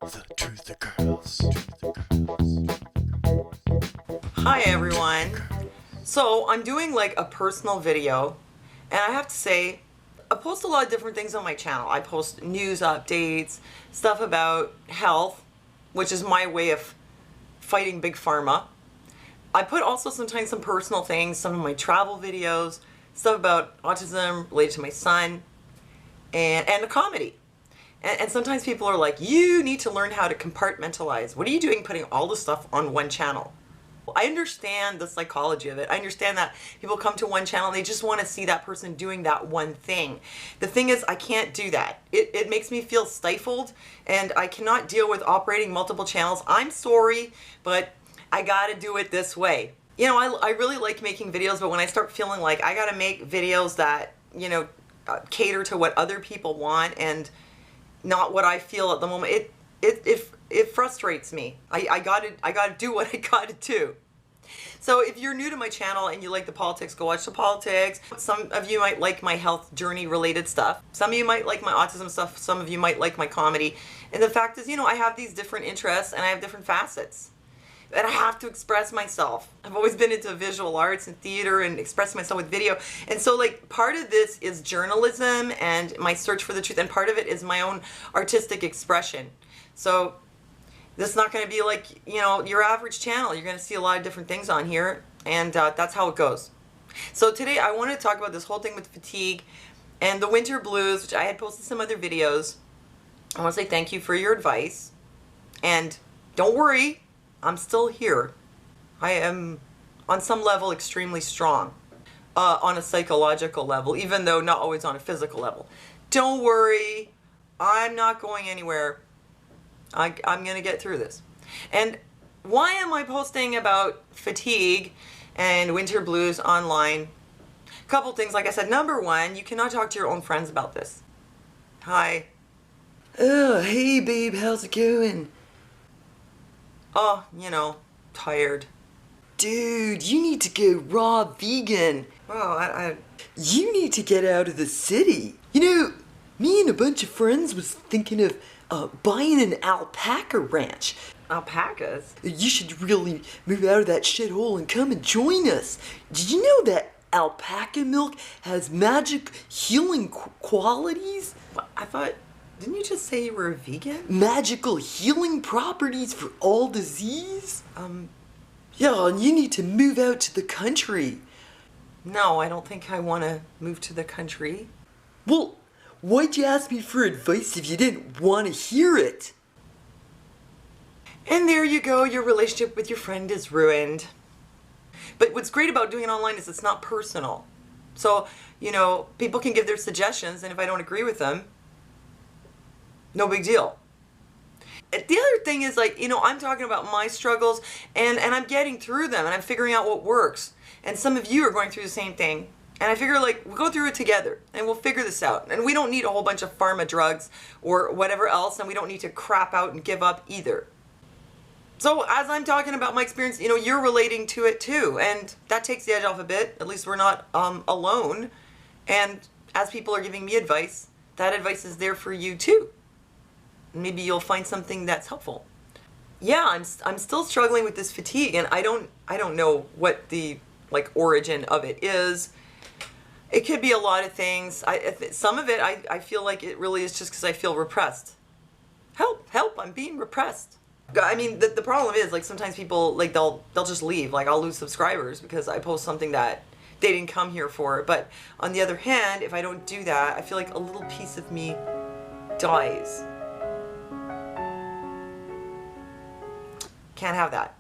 The Truth Girls. Hi everyone. So I'm doing like a personal video, and I have to say I post a lot of different things on my channel. I post news updates, stuff about health, which is my way of fighting big pharma. I put also sometimes some personal things, some of my travel videos, stuff about autism related to my son, and a comedy. And sometimes people are like, you need to learn how to compartmentalize. What are you doing putting all the stuff on one channel? I understand the psychology of it. I understand that people come to one channel and they just want to see that person doing that one thing. The thing is, I can't do that. It makes me feel stifled, and I cannot deal with operating multiple channels. I'm sorry, but I gotta do it this way. You know, I really like making videos, but when I start feeling like I gotta make videos that, cater to what other people want and not what I feel at the moment, it frustrates me. I gotta do what I gotta do. So if you're new to my channel and you like the politics, go watch the politics. Some of you might like my health journey related stuff. Some of you might like my autism stuff. Some of you might like my comedy. And the fact is, I have these different interests and I have different facets. And I have to express myself. I've always been into visual arts and theater and express myself with video. And so like part of this is journalism and my search for the truth, and part of it is my own artistic expression. So this is not going to be like, your average channel. You're going to see a lot of different things on here, and that's how it goes. So today I want to talk about this whole thing with fatigue and the winter blues, which I had posted some other videos. I want to say thank you for your advice. And don't worry, I'm still here. I am, on some level, extremely strong. On a psychological level, even though not always on a physical level. Don't worry, I'm not going anywhere. I'm going to get through this. And why am I posting about fatigue and winter blues online? A couple things, like I said. Number one, you cannot talk to your own friends about this. Hi. Oh, hey babe, how's it going? Oh, tired. Dude, you need to go raw vegan. Well, you need to get out of the city. Me and a bunch of friends was thinking of buying an alpaca ranch. Alpacas? You should really move out of that shithole and come and join us. Did you know that alpaca milk has magic healing qualities? I thought... Didn't you just say you were a vegan? Magical healing properties for all disease? Yeah, and you need to move out to the country. No, I don't think I want to move to the country. Well, why'd you ask me for advice if you didn't want to hear it? And there you go, your relationship with your friend is ruined. But what's great about doing it online is it's not personal. So, people can give their suggestions, and if I don't agree with them, no big deal. The other thing is, I'm talking about my struggles, and I'm getting through them, and I'm figuring out what works. And some of you are going through the same thing. And I figure, we'll go through it together, and we'll figure this out. And we don't need a whole bunch of pharma drugs or whatever else, and we don't need to crap out and give up either. So as I'm talking about my experience, you're relating to it too, and that takes the edge off a bit. At least we're not alone. And as people are giving me advice, that advice is there for you too. Maybe you'll find something that's helpful. Yeah, I'm still struggling with this fatigue, and I don't know what the origin of it is. It could be a lot of things. Some of it I feel like it really is just because I feel repressed. Help, I'm being repressed. I mean, the problem is sometimes people they'll just leave. I'll lose subscribers because I post something that they didn't come here for. But on the other hand, if I don't do that, I feel like a little piece of me dies. Can't have that.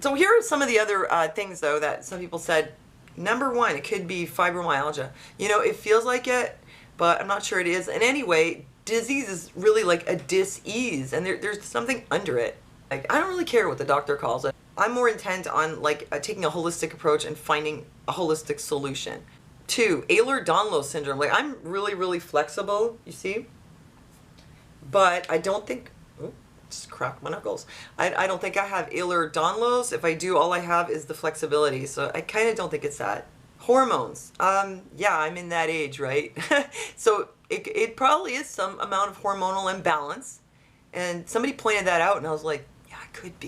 So here are some of the other things, though, that some people said. Number one, it could be fibromyalgia. It feels like it, but I'm not sure it is. And anyway, disease is really like a dis-ease, and there's something under it. I don't really care what the doctor calls it. I'm more intent on taking a holistic approach and finding a holistic solution. 2, Ehlers-Danlos syndrome. I'm really, really flexible, you see, but I don't think... Just crack my knuckles. I don't think I have Ehlers-Danlos. If I do, all I have is the flexibility. So I kind of don't think it's that. Hormones. Yeah, I'm in that age, right? So it probably is some amount of hormonal imbalance. And somebody pointed that out, and I was like, yeah, it could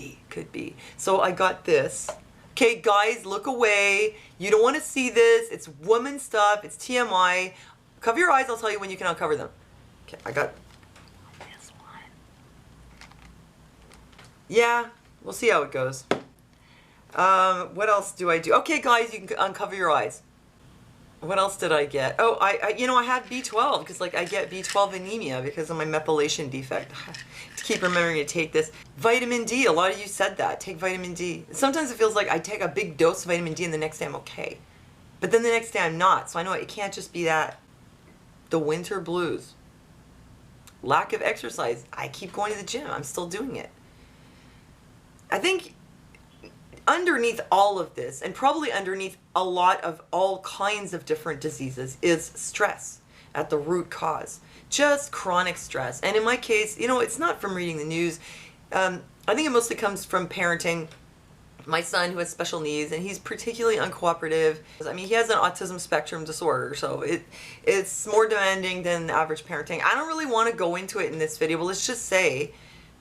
be. So I got this. Okay, guys, look away. You don't want to see this. It's woman stuff. It's TMI. Cover your eyes. I'll tell you when you can uncover them. Okay, I got this one. Yeah, we'll see how it goes. What else do I do? Okay, guys, you can uncover your eyes. What else did I get? Oh, I had B12 because like I get B12 anemia because of my methylation defect. To keep remembering to take this. Vitamin D, a lot of you said that. Take vitamin D. Sometimes it feels like I take a big dose of vitamin D and the next day I'm okay. But then the next day I'm not. So I know it can't just be that. The winter blues. Lack of exercise. I keep going to the gym. I'm still doing it. I think underneath all of this, and probably underneath a lot of all kinds of different diseases, is stress at the root cause. Just chronic stress. And in my case, it's not from reading the news. I think it mostly comes from parenting. My son, who has special needs, and he's particularly uncooperative. I mean, he has an autism spectrum disorder, so it's more demanding than average parenting. I don't really want to go into it in this video, but let's just say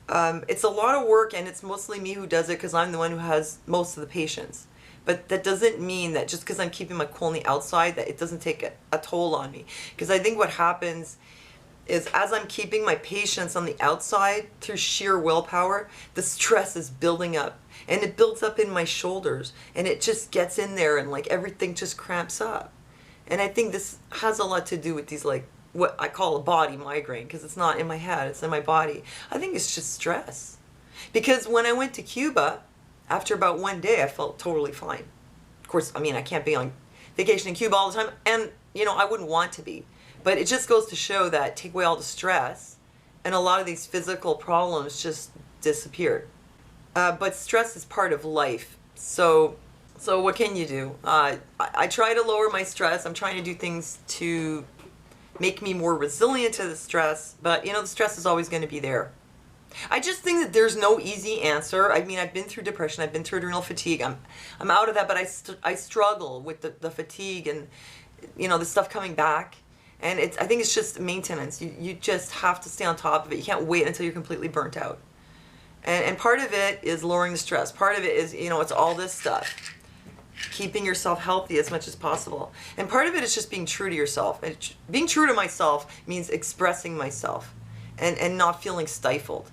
it's a lot of work, and it's mostly me who does it because I'm the one who has most of the patience. But that doesn't mean that just because I'm keeping my cool on the outside that it doesn't take a toll on me. Because I think what happens is as I'm keeping my patience on the outside through sheer willpower, the stress is building up. And it builds up in my shoulders. And it just gets in there and like everything just cramps up. And I think this has a lot to do with these like what I call a body migraine, because it's not in my head, it's in my body. I think it's just stress. Because when I went to Cuba, after about one day, I felt totally fine. Of course, I mean, I can't be on vacation in Cuba all the time, and, I wouldn't want to be. But it just goes to show that take away all the stress, and a lot of these physical problems just disappeared. But stress is part of life. So what can you do? I try to lower my stress. I'm trying to do things to make me more resilient to the stress, but the stress is always going to be there. I just think that there's no easy answer. I mean, I've been through depression, I've been through adrenal fatigue. I'm out of that, but I struggle with the fatigue and the stuff coming back. And I think it's just maintenance. You just have to stay on top of it. You can't wait until you're completely burnt out. And part of it is lowering the stress. Part of it is, it's all this stuff. Keeping yourself healthy as much as possible. And part of it is just being true to yourself. And being true to myself means expressing myself and not feeling stifled.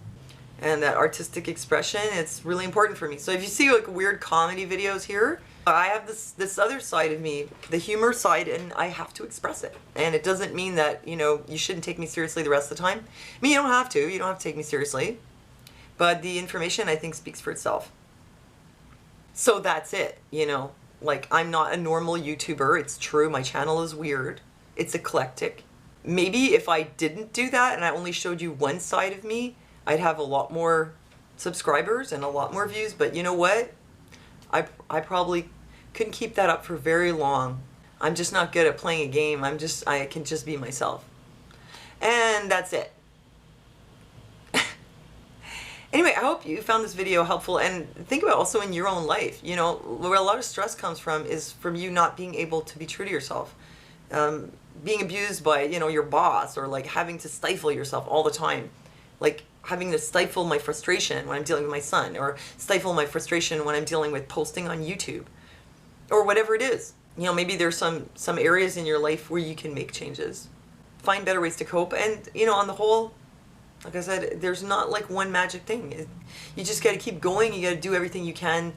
And that artistic expression, it's really important for me. So if you see like weird comedy videos here, I have this other side of me, the humor side, and I have to express it. And it doesn't mean that, you shouldn't take me seriously the rest of the time. I mean, you don't have to. You don't have to take me seriously. But the information, I think, speaks for itself. So that's it, Like, I'm not a normal YouTuber. It's true. My channel is weird. It's eclectic. Maybe if I didn't do that and I only showed you one side of me, I'd have a lot more subscribers and a lot more views. But you know what? I probably couldn't keep that up for very long. I'm just not good at playing a game. I can just be myself. And that's it. Anyway, I hope you found this video helpful, and think about also in your own life, where a lot of stress comes from is from you not being able to be true to yourself. Being abused by, your boss, or like having to stifle yourself all the time. Like having to stifle my frustration when I'm dealing with my son, or stifle my frustration when I'm dealing with posting on YouTube, or whatever it is. Maybe there's some areas in your life where you can make changes. Find better ways to cope, and, on the whole, like I said, there's not like one magic thing. You just got to keep going. You got to do everything you can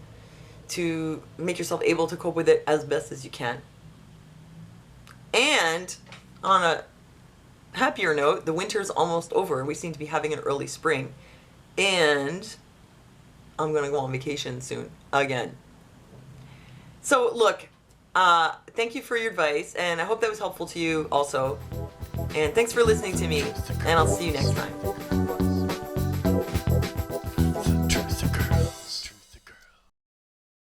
to make yourself able to cope with it as best as you can. And on a happier note, the winter's almost over. We seem to be having an early spring. And I'm going to go on vacation soon again. So look, thank you for your advice, and I hope that was helpful to you also. And thanks for listening to me, and I'll see you next time.